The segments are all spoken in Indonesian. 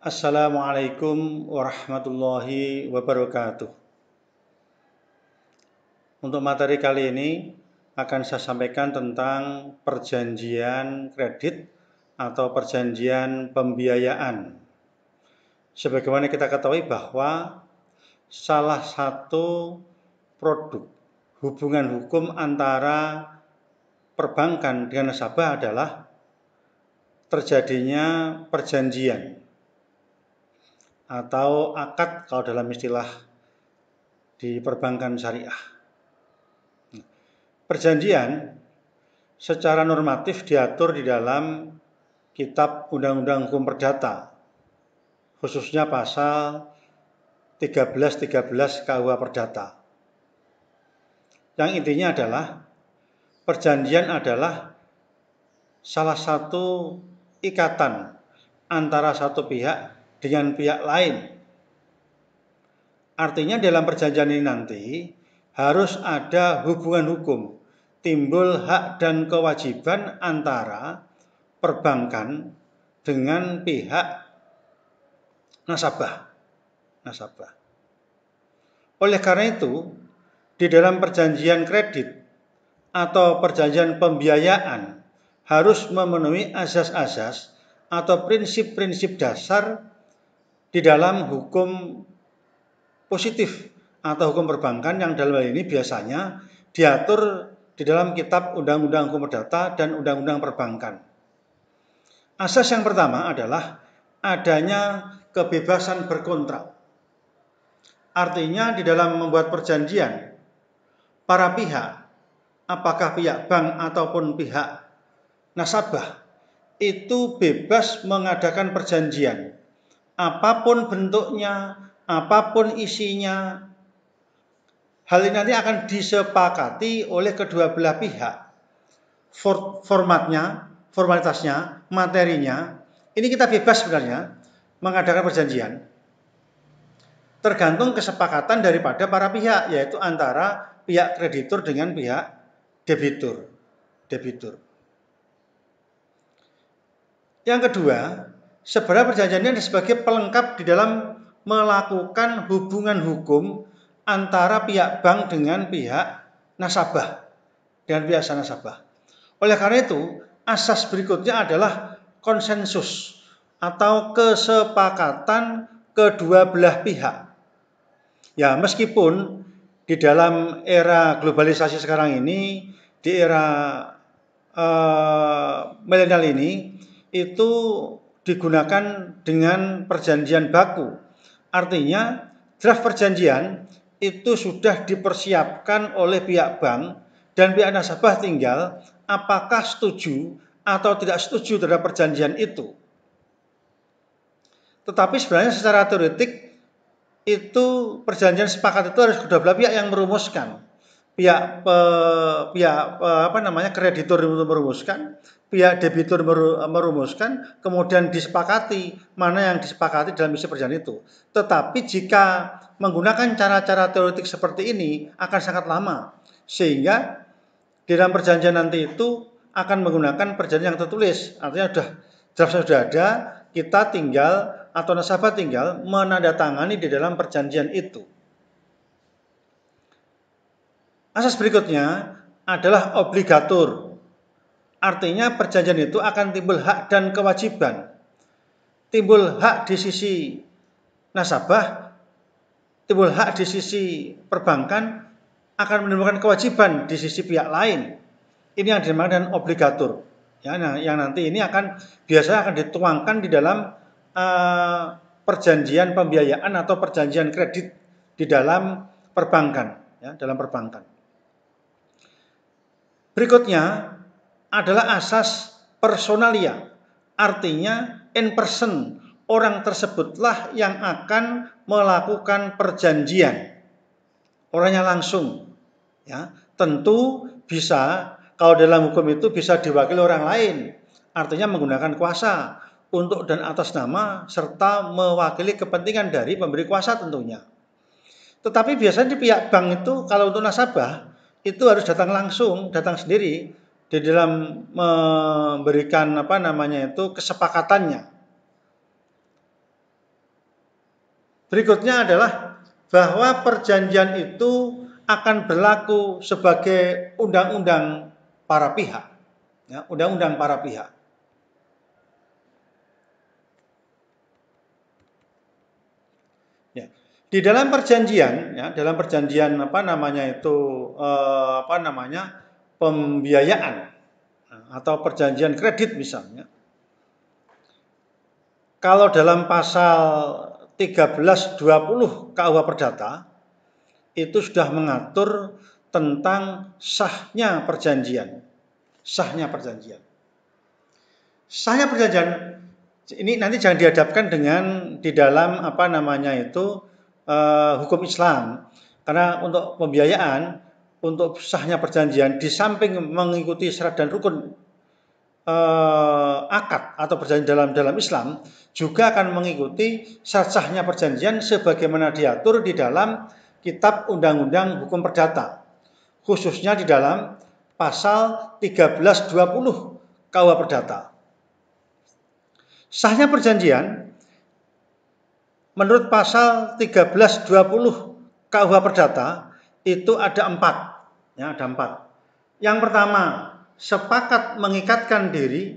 Assalamualaikum warahmatullahi wabarakatuh. Untuk materi kali ini akan saya sampaikan tentang perjanjian kredit atau perjanjian pembiayaan. Sebagaimana kita ketahui bahwa salah satu produk hubungan hukum antara perbankan dengan nasabah adalah terjadinya perjanjian atau akad kalau dalam istilah di perbankan syariah. Perjanjian secara normatif diatur di dalam Kitab Undang-Undang Hukum Perdata, khususnya pasal 1313 KUH Perdata. Yang intinya adalah perjanjian adalah salah satu ikatan antara satu pihak dengan pihak lain. Artinya dalam perjanjian ini nanti harus ada hubungan hukum, timbul hak dan kewajiban antara perbankan dengan pihak nasabah. Oleh karena itu, di dalam perjanjian kredit atau perjanjian pembiayaan harus memenuhi asas-asas atau prinsip-prinsip dasar di dalam hukum positif atau hukum perbankan yang dalam hal ini biasanya diatur di dalam Kitab Undang-Undang Hukum Perdata dan Undang-Undang Perbankan. Asas yang pertama adalah adanya kebebasan berkontrak. Artinya di dalam membuat perjanjian, para pihak, apakah pihak bank ataupun pihak nasabah, itu bebas mengadakan perjanjian. Apapun bentuknya, apapun isinya, hal ini nanti akan disepakati oleh kedua belah pihak. Formatnya, formalitasnya, materinya, ini kita bebas sebenarnya mengadakan perjanjian. Tergantung kesepakatan daripada para pihak, yaitu antara pihak kreditur dengan pihak debitur. Yang kedua, sebenarnya perjanjian ini sebagai pelengkap di dalam melakukan hubungan hukum antara pihak bank dengan pihak nasabah. Oleh karena itu, asas berikutnya adalah konsensus atau kesepakatan kedua belah pihak. Ya, meskipun di dalam era globalisasi sekarang ini, di era milenial ini, itu digunakan dengan perjanjian baku. Artinya, draft perjanjian itu sudah dipersiapkan oleh pihak bank dan pihak nasabah tinggal apakah setuju atau tidak setuju terhadap perjanjian itu. Tetapi sebenarnya secara teoretik itu perjanjian sepakat itu harus kedua belah pihak yang merumuskan. Kreditur merumuskan, pihak debitur merumuskan, kemudian disepakati mana yang disepakati dalam isi perjanjian itu. Tetapi jika menggunakan cara-cara teoretik seperti ini akan sangat lama, sehingga di dalam perjanjian nanti itu akan menggunakan perjanjian yang tertulis. Artinya draft sudah ada, kita tinggal atau nasabah tinggal menandatangani di dalam perjanjian itu. Asas berikutnya adalah obligatur. Artinya perjanjian itu akan timbul hak dan kewajiban. Timbul hak di sisi nasabah, timbul hak di sisi perbankan, akan menimbulkan kewajiban di sisi pihak lain. Ini yang dinamakan dengan obligatur. Ya, nah, yang nanti ini biasanya akan dituangkan di dalam perjanjian pembiayaan atau perjanjian kredit di dalam perbankan, ya, dalam perbankan. Berikutnya adalah asas personalia, artinya in person, orang tersebutlah yang akan melakukan perjanjian, orangnya langsung. Ya, tentu bisa, kalau dalam hukum itu bisa diwakili orang lain, artinya menggunakan kuasa untuk dan atas nama serta mewakili kepentingan dari pemberi kuasa tentunya. Tetapi biasanya di pihak bank itu kalau untuk nasabah itu harus datang langsung, datang sendiri di dalam memberikan kesepakatannya. Berikutnya adalah bahwa perjanjian itu akan berlaku sebagai undang-undang para pihak. Ya, undang-undang para pihak. Ya. Di dalam perjanjian, ya, dalam perjanjian pembiayaan atau perjanjian kredit misalnya. Kalau dalam pasal 1320 KUH Perdata itu sudah mengatur tentang sahnya perjanjian. Sahnya perjanjian. Sahnya perjanjian ini nanti jangan dihadapkan dengan di dalam hukum Islam. Karena untuk pembiayaan, untuk sahnya perjanjian di samping mengikuti syarat dan rukun akad atau perjanjian dalam Islam juga akan mengikuti syarat sahnya perjanjian sebagaimana diatur di dalam Kitab Undang-Undang Hukum Perdata, khususnya di dalam pasal 1320 KUH Perdata. Sahnya perjanjian menurut pasal 1320 KUH Perdata itu ada 4. Ya, ada 4. Yang pertama, sepakat mengikatkan diri,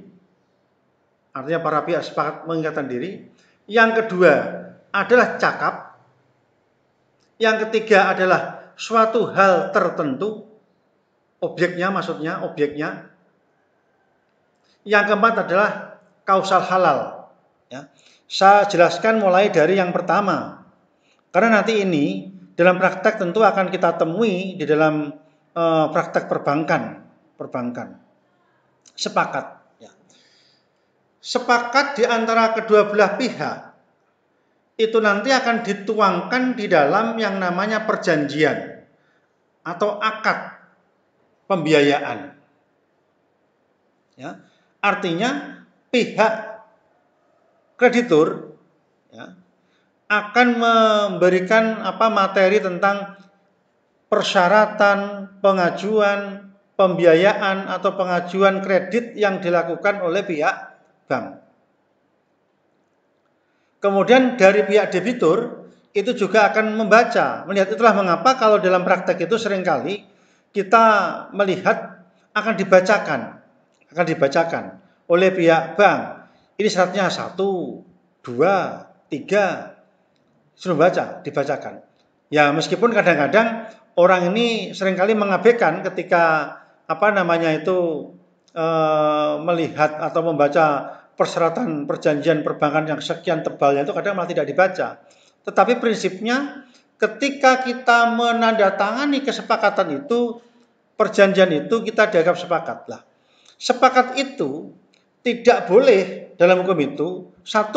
artinya para pihak sepakat mengikatkan diri. Yang kedua adalah cakap. Yang ketiga adalah suatu hal tertentu, objeknya. Yang keempat adalah kausal halal. Ya. Saya jelaskan mulai dari yang pertama, karena nanti ini dalam praktek tentu akan kita temui di dalam praktek perbankan. Sepakat. Ya. Sepakat di antara kedua belah pihak itu nanti akan dituangkan di dalam yang namanya perjanjian atau akad pembiayaan. Ya. Artinya pihak kreditur, ya, akan memberikan materi tentang persyaratan pengajuan pembiayaan atau pengajuan kredit yang dilakukan oleh pihak bank. Kemudian dari pihak debitur itu juga akan melihat. Itulah mengapa kalau dalam praktek itu seringkali kita melihat akan dibacakan oleh pihak bank. Ini syaratnya 1, 2, 3. Suruh dibacakan. Ya, meskipun kadang-kadang orang ini seringkali mengabaikan ketika melihat atau membaca persyaratan perjanjian perbankan yang sekian tebalnya itu kadang malah tidak dibaca. Tetapi prinsipnya ketika kita menandatangani kesepakatan itu, perjanjian itu kita dianggap sepakat lah. Sepakat itu tidak boleh dalam hukum itu, 1,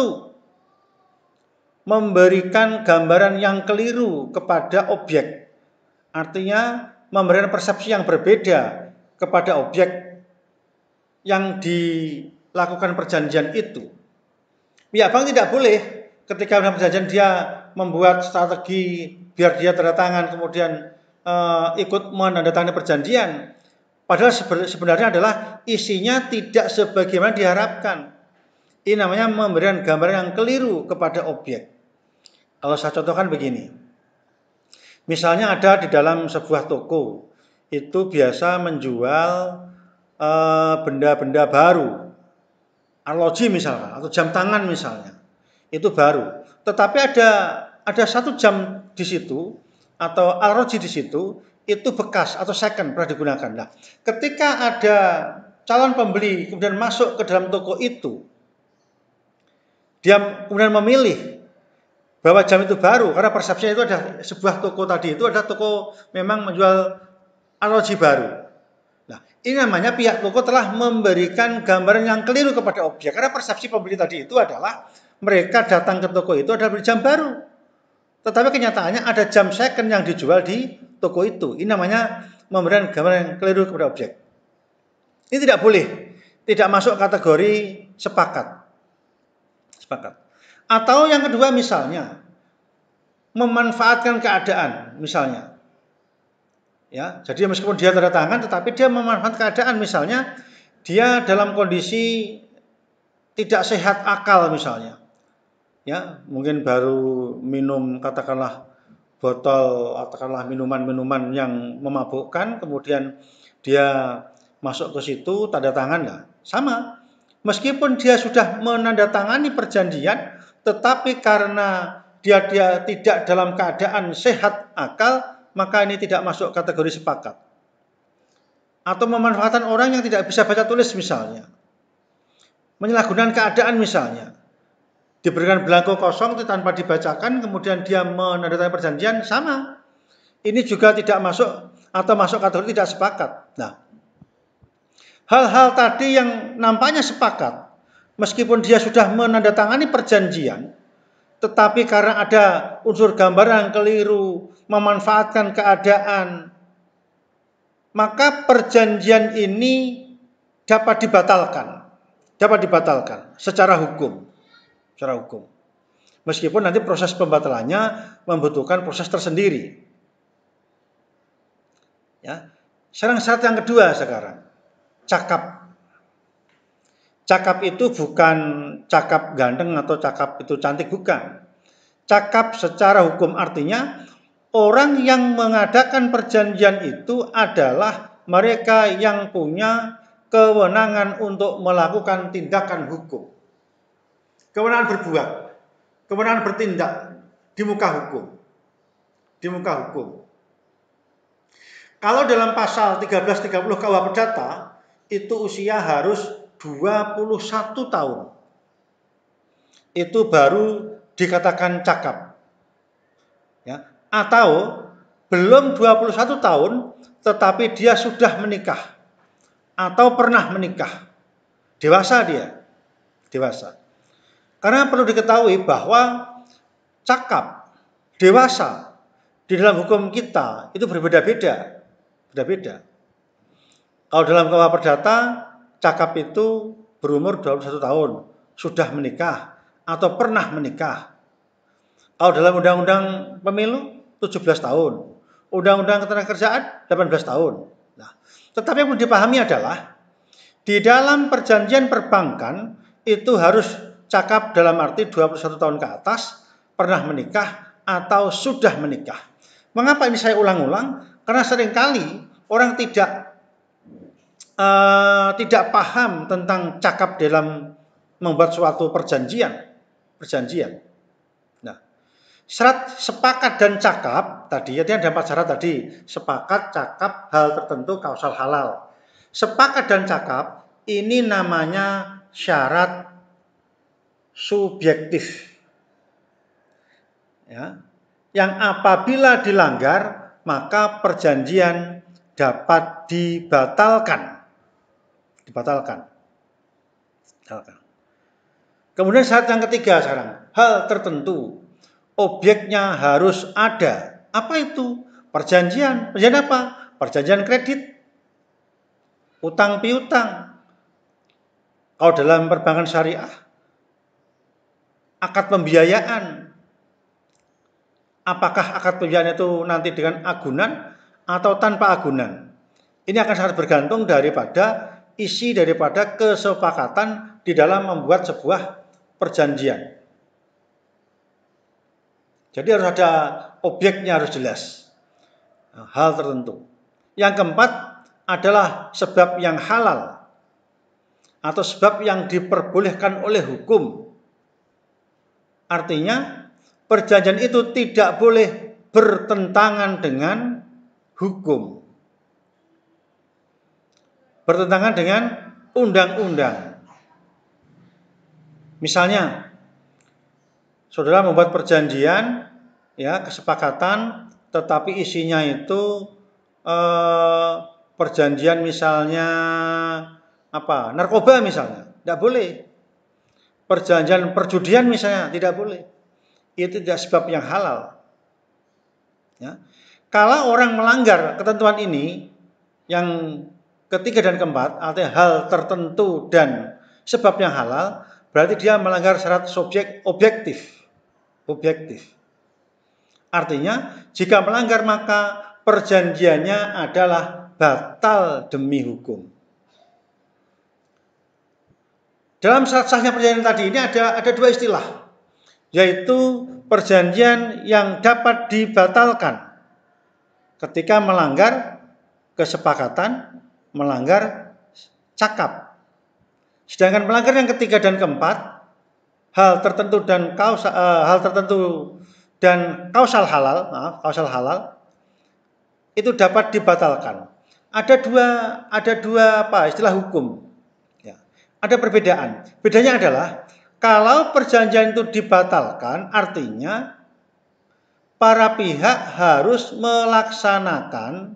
memberikan gambaran yang keliru kepada objek. Artinya memberikan persepsi yang berbeda kepada objek yang dilakukan perjanjian itu. Pihak bank tidak boleh ketika dalam perjanjian dia membuat strategi biar dia tanda tangan kemudian ikut menandatangani perjanjian. Padahal sebenarnya adalah isinya tidak sebagaimana diharapkan. Ini namanya memberikan gambaran yang keliru kepada objek. Kalau saya contohkan begini. Misalnya ada di dalam sebuah toko, itu biasa menjual benda-benda baru. Arloji misalnya, atau jam tangan misalnya. Itu baru. Tetapi ada 1 jam di situ, atau arloji di situ, itu bekas atau second pernah digunakan. Nah, ketika ada calon pembeli kemudian masuk ke dalam toko itu, dia kemudian memilih bahwa jam itu baru, karena persepsinya itu ada sebuah toko tadi itu ada toko memang menjual arloji baru. Nah, ini namanya pihak toko telah memberikan gambaran yang keliru kepada objek, karena persepsi pembeli tadi itu adalah mereka datang ke toko itu adalah beli jam baru. Tetapi kenyataannya ada jam second yang dijual di toko itu. Ini namanya memberikan gambaran yang keliru kepada objek. Ini tidak boleh, tidak masuk kategori sepakat. Atau yang kedua misalnya memanfaatkan keadaan misalnya. Ya, jadi meskipun dia tanda tangan tetapi dia memanfaatkan keadaan, misalnya dia dalam kondisi tidak sehat akal misalnya. ya mungkin baru minum katakanlah botol, katakanlah minuman-minuman yang memabukkan, kemudian dia masuk ke situ tanda tangan lah, sama. Meskipun dia sudah menandatangani perjanjian, tetapi karena dia tidak dalam keadaan sehat akal, maka ini tidak masuk kategori sepakat. Atau memanfaatkan orang yang tidak bisa baca tulis misalnya, menyalahgunakan keadaan misalnya, diberikan belangko kosong itu tanpa dibacakan, kemudian dia menandatangani perjanjian, sama. Ini juga tidak masuk atau masuk kategori tidak sepakat. Nah, hal-hal tadi yang nampaknya sepakat, meskipun dia sudah menandatangani perjanjian, tetapi karena ada unsur gambaran keliru, memanfaatkan keadaan, maka perjanjian ini dapat dibatalkan secara hukum. Meskipun nanti proses pembatalannya membutuhkan proses tersendiri. Ya. Sekarang syarat yang kedua sekarang, cakap. Cakap itu bukan cakap ganteng atau cakap itu cantik, bukan. Cakap secara hukum artinya orang yang mengadakan perjanjian itu adalah mereka yang punya kewenangan untuk melakukan tindakan hukum. Kewenangan berbuat, kewenangan bertindak di muka hukum. Kalau dalam pasal 1330 KUH Perdata, itu usia harus 21 tahun. Itu baru dikatakan cakap. Ya. Atau belum 21 tahun, tetapi dia sudah menikah. Atau pernah menikah. Dewasa dia. Dewasa. Karena perlu diketahui bahwa cakap, dewasa, di dalam hukum kita itu berbeda-beda. Kalau dalam KUH Perdata, cakap itu berumur 21 tahun, sudah menikah atau pernah menikah. Kalau dalam Undang-Undang Pemilu 17 tahun, Undang-Undang Ketenagakerjaan 18 tahun. Nah, tetapi yang perlu dipahami adalah di dalam perjanjian perbankan itu harus cakap dalam arti 21 tahun ke atas, pernah menikah atau sudah menikah. Mengapa ini saya ulang-ulang? Karena seringkali orang tidak paham tentang cakap dalam membuat suatu perjanjian. Nah, syarat sepakat dan cakap tadi, ada 4 syarat tadi: sepakat, cakap, hal tertentu, kausal halal. Sepakat dan cakap ini namanya syarat subjektif. Ya. Yang apabila dilanggar, maka perjanjian dapat dibatalkan. Kemudian syarat yang ketiga sekarang, hal tertentu. Objeknya harus ada. Apa itu? Perjanjian. Perjanjian apa? Perjanjian kredit, utang piutang. Kalau dalam perbankan syariah, akad pembiayaan. Apakah akad pembiayaan itu nanti dengan agunan atau tanpa agunan? Ini akan sangat bergantung daripada isi daripada kesepakatan di dalam membuat sebuah perjanjian. Jadi harus ada objeknya, harus jelas. Hal tertentu. Yang keempat adalah sebab yang halal atau sebab yang diperbolehkan oleh hukum. Artinya perjanjian itu tidak boleh bertentangan dengan hukum. Bertentangan dengan undang-undang. Misalnya, saudara membuat perjanjian, ya, kesepakatan, tetapi isinya itu perjanjian misalnya apa? Narkoba misalnya, tidak boleh. Perjanjian perjudian misalnya, tidak boleh. Itu tidak sebab yang halal. Ya. Kalau orang melanggar ketentuan ini, yang ketiga dan keempat, artinya hal tertentu dan sebab yang halal, berarti dia melanggar syarat objektif. Artinya, jika melanggar maka perjanjiannya adalah batal demi hukum. Dalam syarat sahnya perjanjian tadi ini ada 2 istilah. yaitu perjanjian yang dapat dibatalkan ketika melanggar kesepakatan, melanggar cakap. Sedangkan melanggar yang ketiga dan keempat, hal tertentu dan kausal halal itu dapat dibatalkan. Ada dua istilah hukum. Ya. Ada perbedaan. Bedanya adalah kalau perjanjian itu dibatalkan, artinya para pihak harus melaksanakan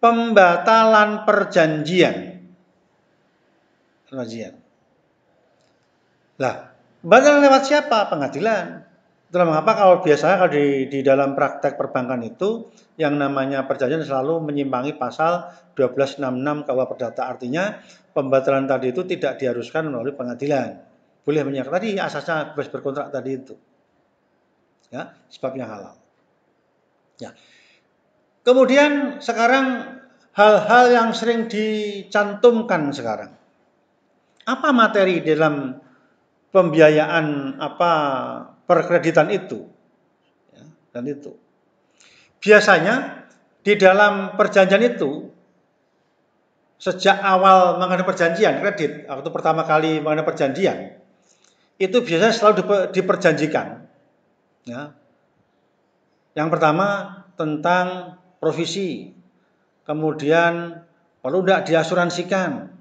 pembatalan perjanjian. Lah, pembatalan lewat siapa? Pengadilan. Itulah mengapa kalau biasanya kalau di dalam praktek perbankan itu yang namanya perjanjian selalu menyimpangi pasal 1266 KUH Perdata. Artinya pembatalan tadi itu tidak diharuskan melalui pengadilan. Boleh menyatakan tadi asasnya bebas berkontrak tadi itu. Ya, sebabnya halal. Ya. Kemudian sekarang hal-hal yang sering dicantumkan sekarang. Apa materi dalam pembiayaan perkreditan itu? Ya, dan itu. Biasanya di dalam perjanjian itu sejak awal mengenai perjanjian kredit, waktu pertama kali mengenai perjanjian, itu biasanya selalu diperjanjikan. Ya. Yang pertama tentang provisi, kemudian perlu tidak diasuransikan.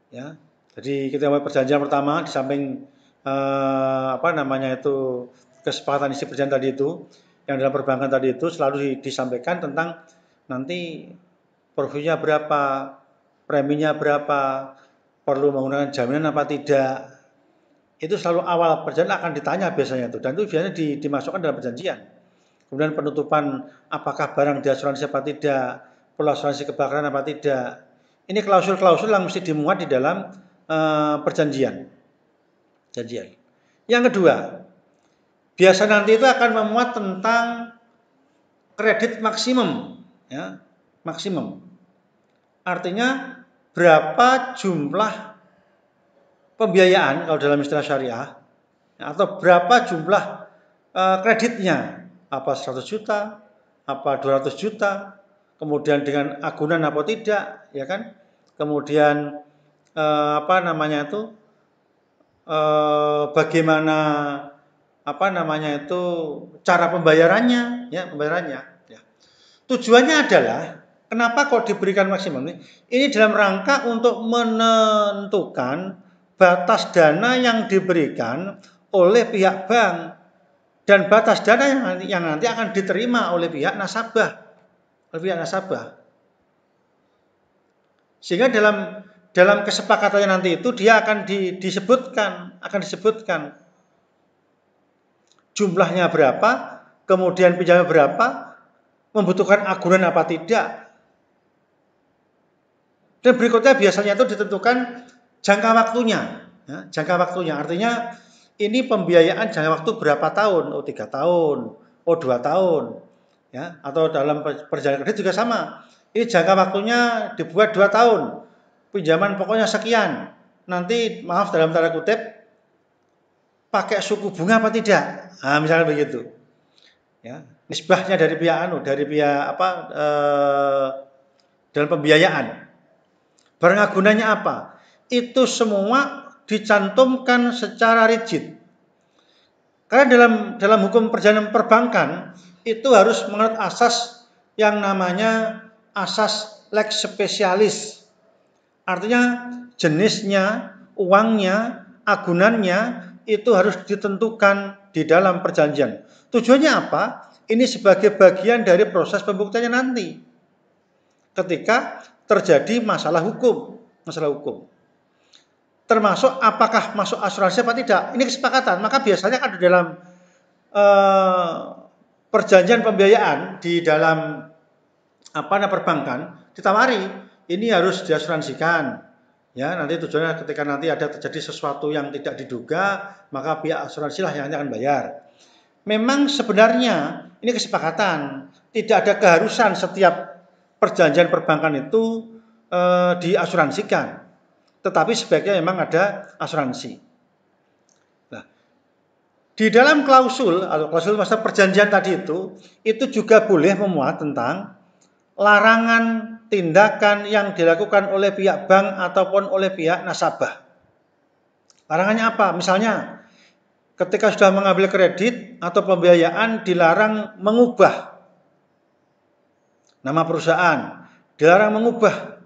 Ya. Jadi kita mulai perjanjian pertama di samping kesepakatan isi perjanjian tadi itu, yang dalam perbankan tadi itu selalu disampaikan tentang nanti provisinya berapa, preminya berapa, perlu menggunakan jaminan apa tidak. Itu selalu awal perjanjian akan ditanya biasanya itu, dan itu biasanya dimasukkan dalam perjanjian. Kemudian penutupan apakah barang diasuransi apa tidak, perlu asuransi kebakaran apa tidak. Ini klausul-klausul yang mesti dimuat di dalam perjanjian. Yang kedua, biasa nanti itu akan memuat tentang kredit maksimum, ya, maksimum. Artinya berapa jumlah pembiayaan kalau dalam istilah syariah, atau berapa jumlah kreditnya, apa 100 juta, apa 200 juta, kemudian dengan agunan apa tidak, ya kan? Kemudian bagaimana cara pembayarannya, ya, pembayarannya. Ya. Tujuannya adalah kenapa kok diberikan maksimum ini? Ini dalam rangka untuk menentukan batas dana yang diberikan oleh pihak bank dan batas dana yang nanti akan diterima oleh pihak nasabah, Sehingga dalam kesepakatannya nanti itu dia akan disebutkan jumlahnya berapa, kemudian pinjamnya berapa, membutuhkan agunan apa tidak. Dan berikutnya biasanya itu ditentukan jangka waktunya. Ya, jangka waktunya artinya ini pembiayaan jangka waktu berapa tahun? 3 tahun, 2 tahun. Ya, atau dalam perjalanan kredit juga sama. Ini jangka waktunya dibuat 2 tahun. Pinjaman pokoknya sekian. Nanti maaf dalam tanda kutip pakai suku bunga apa tidak? Nah, misalnya begitu. Ya, nisbahnya dari pihak dalam pembiayaan. Barang agunannya apa? Itu semua dicantumkan secara rigid. Karena dalam hukum perjalanan perbankan itu harus menurut asas yang namanya asas lex specialis. Artinya jenisnya, uangnya, agunannya itu harus ditentukan di dalam perjanjian. Tujuannya apa? Ini sebagai bagian dari proses pembuktiannya nanti. Ketika terjadi masalah hukum. Termasuk apakah masuk asuransi apa tidak. Ini kesepakatan. Maka biasanya kan di dalam perjanjian pembiayaan di dalam perbankan ditawari ini harus diasuransikan. Ya, nanti tujuannya ketika nanti ada terjadi sesuatu yang tidak diduga, maka pihak asuransi lah yang akan bayar. Memang sebenarnya ini kesepakatan, tidak ada keharusan setiap perjanjian perbankan itu diasuransikan. tetapi sebaiknya memang ada asuransi. Nah, di dalam klausul atau klausul masa perjanjian tadi itu juga boleh memuat tentang larangan tindakan yang dilakukan oleh pihak bank ataupun oleh pihak nasabah. Larangannya apa? Misalnya, ketika sudah mengambil kredit atau pembiayaan dilarang mengubah nama perusahaan, dilarang mengubah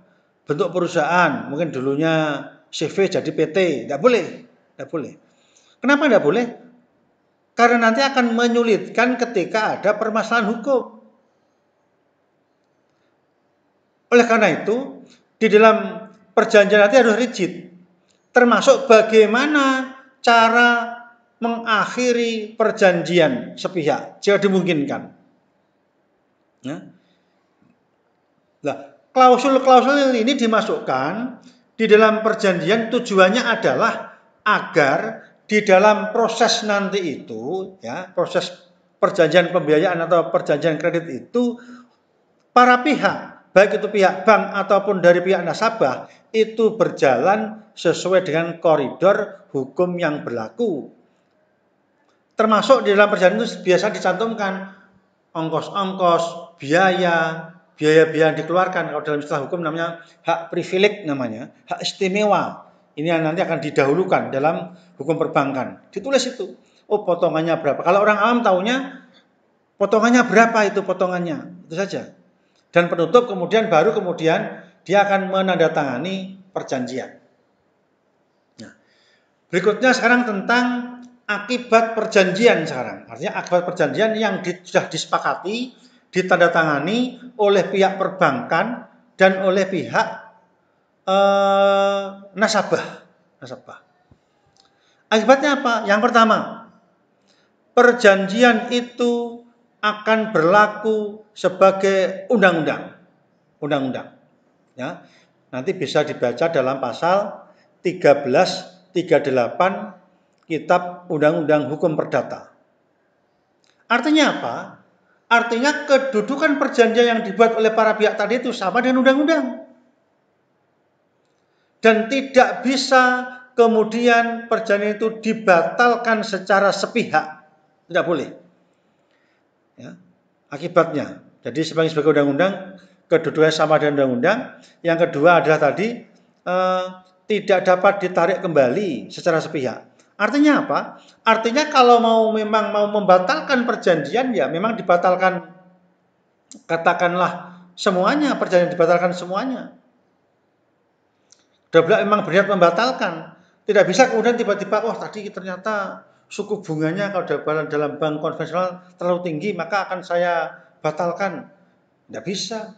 bentuk perusahaan, mungkin dulunya CV jadi PT, tidak boleh, tidak boleh. Kenapa tidak boleh? Karena nanti akan menyulitkan ketika ada permasalahan hukum. Oleh karena itu, di dalam perjanjian nanti harus rigid, termasuk bagaimana cara mengakhiri perjanjian sepihak jika dimungkinkan. Ya. Nah, klausul-klausul ini dimasukkan di dalam perjanjian tujuannya adalah agar di dalam proses nanti itu, ya, proses perjanjian pembiayaan atau perjanjian kredit itu, para pihak, baik itu pihak bank ataupun dari pihak nasabah, itu berjalan sesuai dengan koridor hukum yang berlaku. Termasuk di dalam perjanjian itu biasa dicantumkan ongkos-ongkos, biaya-biaya yang dikeluarkan. Kalau dalam istilah hukum namanya hak privilege namanya, hak istimewa. Ini yang nanti akan didahulukan dalam hukum perbankan. Ditulis itu. Oh, potongannya berapa. Kalau orang awam taunya potongannya berapa itu potongannya. Itu saja. Dan penutup kemudian dia akan menandatangani perjanjian. Nah, berikutnya sekarang tentang akibat perjanjian sekarang. Artinya akibat perjanjian yang sudah disepakati, ditandatangani oleh pihak perbankan dan oleh pihak nasabah. Akibatnya apa? Yang pertama, perjanjian itu akan berlaku sebagai undang-undang. Ya. Nanti bisa dibaca dalam pasal 1338 Kitab Undang-Undang Hukum Perdata. Artinya apa? Artinya kedudukan perjanjian yang dibuat oleh para pihak tadi itu sama dengan undang-undang. Dan tidak bisa kemudian perjanjian itu dibatalkan secara sepihak. Tidak boleh. Ya. Akibatnya. Jadi sebagai undang-undang, kedudukannya sama dengan undang-undang. Yang kedua adalah tadi tidak dapat ditarik kembali secara sepihak. Artinya apa? Artinya kalau memang mau membatalkan perjanjian, ya memang dibatalkan, katakanlah semuanya, perjanjian dibatalkan semuanya. Memang berniat membatalkan. Tidak bisa kemudian tiba-tiba, tadi ternyata suku bunganya kalau dalam bank konvensional terlalu tinggi, maka akan saya batalkan. Tidak bisa.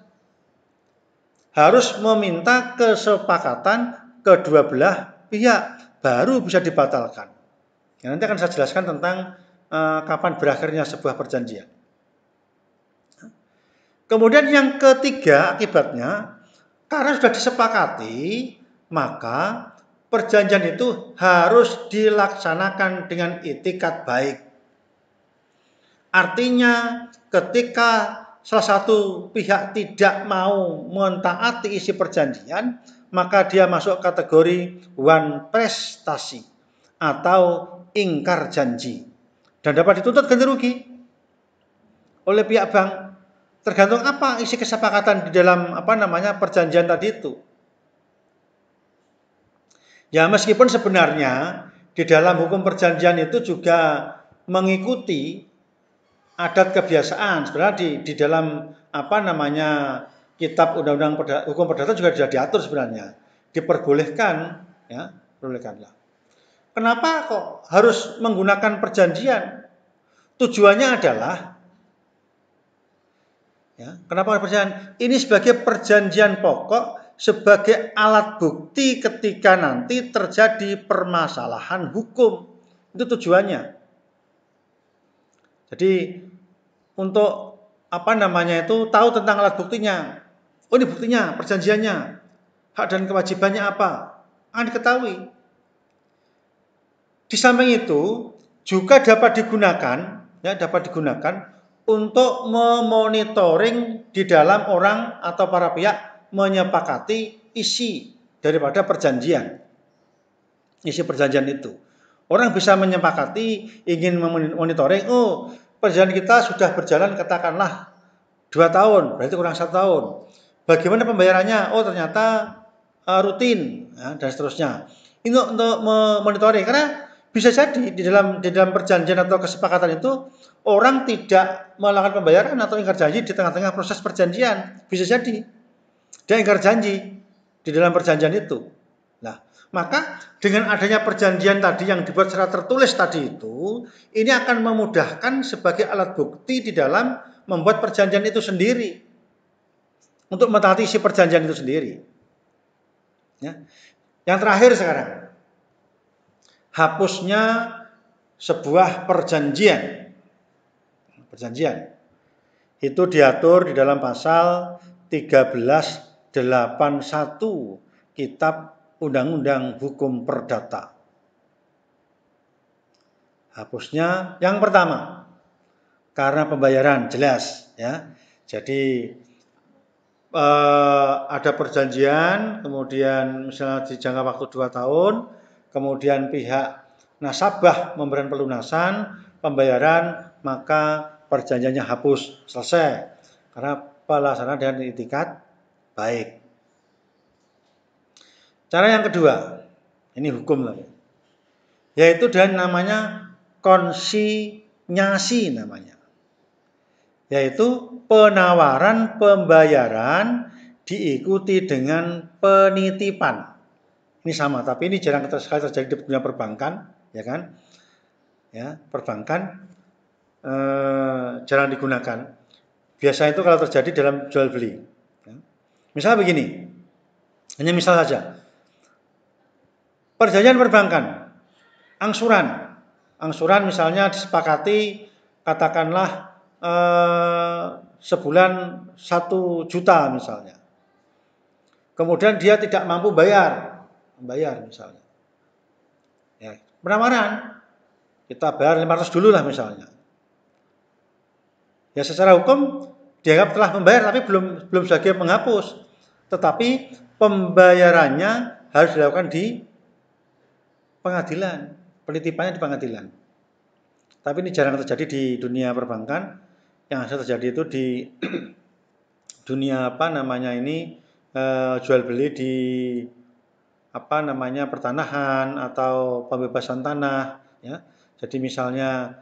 Harus meminta kesepakatan kedua belah pihak, baru bisa dibatalkan. Ya, nanti akan saya jelaskan tentang kapan berakhirnya sebuah perjanjian. Kemudian yang ketiga akibatnya, karena sudah disepakati, maka perjanjian itu harus dilaksanakan dengan itikat baik. Artinya ketika salah satu pihak tidak mau mentaati isi perjanjian, maka dia masuk kategori wan prestasi atau ingkar janji dan dapat dituntut ganti rugi oleh pihak bank. Tergantung apa isi kesepakatan di dalam perjanjian tadi itu. Ya, meskipun sebenarnya di dalam hukum perjanjian itu juga mengikuti adat kebiasaan. Sebenarnya di dalam Kitab Undang-Undang Hukum Perdata juga sudah diatur sebenarnya. Diperbolehkan, ya, perbolehkanlah. Kenapa kok harus menggunakan perjanjian? Tujuannya adalah, ya, kenapa perjanjian? Ini sebagai perjanjian pokok, sebagai alat bukti ketika nanti terjadi permasalahan hukum. Itu tujuannya. Jadi untuk tahu tentang alat buktinya. Oh, ini buktinya, perjanjiannya, hak dan kewajibannya apa? Akan diketahui. Di samping itu juga dapat digunakan untuk memonitoring di dalam orang atau para pihak menyepakati isi daripada perjanjian. Isi perjanjian itu. Orang bisa menyepakati ingin memonitoring, oh perjanjian kita sudah berjalan katakanlah 2 tahun, berarti kurang 1 tahun. Bagaimana pembayarannya? Oh ternyata rutin, ya, dan seterusnya. Ini untuk memonitoring, karena bisa jadi di dalam perjanjian atau kesepakatan itu orang tidak melakukan pembayaran atau ingkar janji di tengah-tengah proses perjanjian. Bisa jadi dia ingkar janji di dalam perjanjian itu. Nah, maka dengan adanya perjanjian tadi yang dibuat secara tertulis tadi itu, ini akan memudahkan sebagai alat bukti di dalam membuat perjanjian itu sendiri. Untuk mentaati isi perjanjian itu sendiri. Ya. Yang terakhir sekarang, hapusnya sebuah perjanjian. Perjanjian itu diatur di dalam pasal 1381 Kitab Undang-Undang Hukum Perdata. Hapusnya yang pertama, karena pembayaran jelas, ya. Jadi ada perjanjian, kemudian misalnya di jangka waktu 2 tahun, kemudian pihak nasabah memberikan pelunasan, pembayaran, maka perjanjiannya hapus, selesai. Karena pelaksanaan dengan itikat baik. Cara yang kedua, ini hukum lagi, yaitu dengan namanya konsinyasi namanya. Yaitu penawaran pembayaran diikuti dengan penitipan. Ini sama, tapi ini jarang sekali terjadi di dunia perbankan, ya kan? Ya, perbankan jarang digunakan. Biasa itu kalau terjadi dalam jual beli. Ya. Misalnya begini, hanya misal saja. Perjanjian perbankan, angsuran misalnya disepakati katakanlah sebulan 1 juta misalnya. Kemudian dia tidak mampu bayar misalnya. Ya, penawaran kita bayar 500 dulu lah misalnya. Ya secara hukum dianggap telah membayar tapi belum sebagai penghapus. Tetapi pembayarannya harus dilakukan di pengadilan, penitipannya di pengadilan. Tapi ini jarang terjadi di dunia perbankan. Yang harus terjadi itu di dunia jual beli di pertanahan atau pembebasan tanah. Ya. Jadi misalnya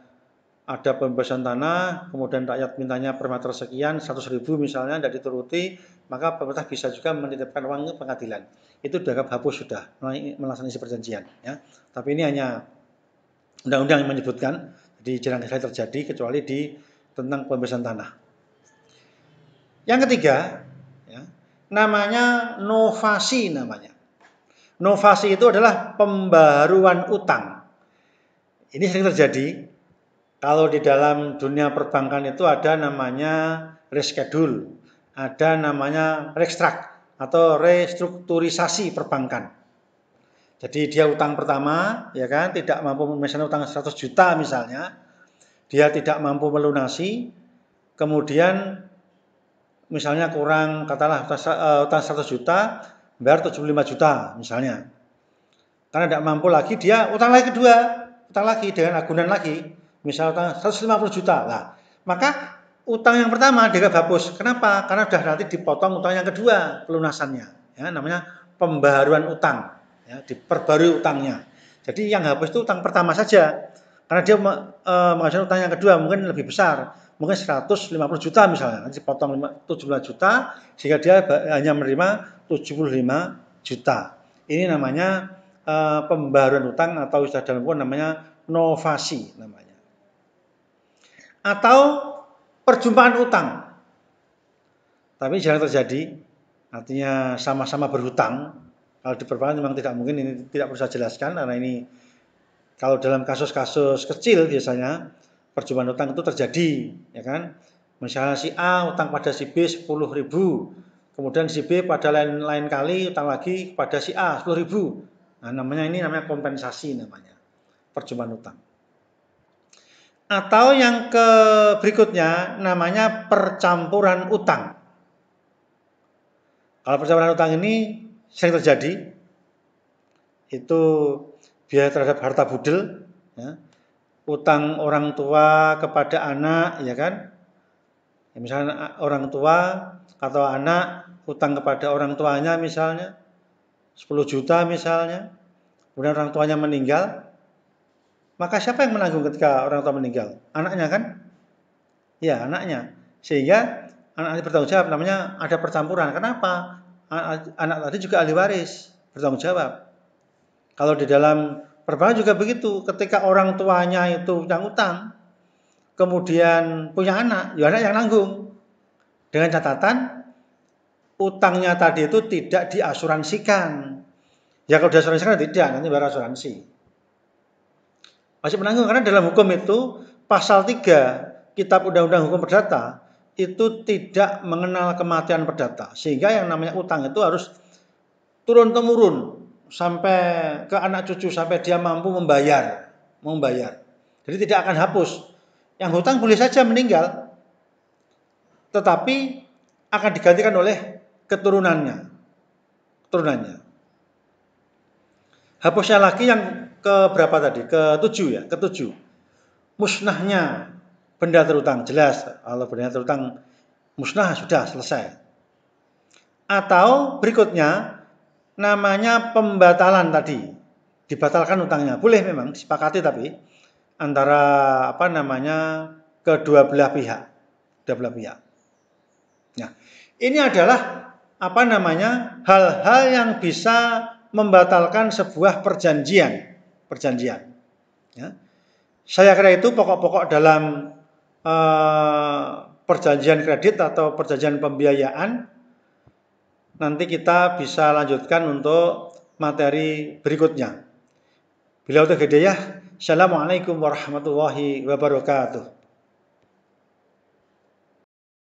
ada pembebasan tanah, kemudian rakyat mintanya per meter sekian, 100.000 misalnya, tidak dituruti, maka pemerintah bisa juga menitipkan uang ke pengadilan. Itu dianggap hapus sudah, melaksanakan isi perjanjian. Ya. Tapi ini hanya undang-undang yang menyebutkan, jadi jarang sekali terjadi kecuali tentang pembebasan tanah. Yang ketiga, ya, namanya novasi namanya. Novasi itu adalah pembaharuan utang. Ini sering terjadi. Kalau di dalam dunia perbankan itu ada namanya reschedule, ada namanya restruct atau restrukturisasi perbankan. Jadi dia utang pertama, ya kan, tidak mampu, misalnya utang 100 juta misalnya, dia tidak mampu melunasi, kemudian misalnya kurang katakanlah utang 100 juta, bayar 75 juta misalnya. Karena tidak mampu lagi, dia utang lagi kedua, utang lagi dengan agunan lagi. Misalnya utang 150 juta lah, maka utang yang pertama dianggap hapus. Kenapa? Karena sudah nanti dipotong utang yang kedua pelunasannya, ya, namanya pembaharuan utang, ya, diperbarui utangnya. Jadi yang hapus itu utang pertama saja, karena dia mengajukan utang yang kedua mungkin lebih besar, mungkin 150 juta misalnya, nanti dipotong 75 juta sehingga dia hanya menerima 75 juta. Ini namanya pembaharuan utang atau istilah dalam hukum namanya novasi namanya. Atau perjumpaan utang. Tapi jarang terjadi, artinya sama-sama berhutang. Kalau di perbankan memang tidak mungkin, ini tidak perlu saya jelaskan karena ini kalau dalam kasus-kasus kecil biasanya perjumpaan utang itu terjadi, ya kan? Misalnya si A utang pada si B 10.000, kemudian si B pada lain kali utang lagi pada si A 10.000. Nah, ini namanya kompensasi namanya. Perjumpaan utang. Atau yang berikutnya namanya percampuran utang. Kalau percampuran utang ini sering terjadi, itu biaya terhadap harta budel, ya. Utang orang tua kepada anak, ya kan? Ya, misalnya orang tua atau anak utang kepada orang tuanya misalnya 10 juta misalnya, kemudian orang tuanya meninggal, maka siapa yang menanggung ketika orang tua meninggal? Anaknya kan? Ya, anaknya. Sehingga anak bertanggung jawab, namanya ada percampuran. Kenapa? Anak tadi juga ahli waris, bertanggung jawab. Kalau di dalam perbankan juga begitu, ketika orang tuanya itu yang utang, kemudian punya anak, ya anak yang nanggung. Dengan catatan, utangnya tadi itu tidak diasuransikan. Ya kalau diasuransikan tidak, nanti bayar asuransi. Masih menanggung, karena dalam hukum itu, pasal 3, Kitab Undang-Undang Hukum Perdata, itu tidak mengenal kematian perdata. Sehingga yang namanya utang itu harus turun-temurun sampai ke anak cucu sampai dia mampu membayar. Jadi tidak akan hapus. Yang hutang boleh saja meninggal, tetapi akan digantikan oleh keturunannya. Hapusnya lagi yang ke berapa tadi? Ke-7 ya, ke-7. Musnahnya benda terutang, jelas kalau benda terutang musnah sudah selesai. Atau berikutnya namanya pembatalan tadi, dibatalkan utangnya, boleh memang disepakati tapi antara kedua belah pihak. Nah, ini adalah hal-hal yang bisa membatalkan sebuah perjanjian. Ya. Saya kira itu pokok-pokok dalam perjanjian kredit atau perjanjian pembiayaan. Nanti kita bisa lanjutkan untuk materi berikutnya. Bila itu hidayah. Assalamualaikum warahmatullahi wabarakatuh.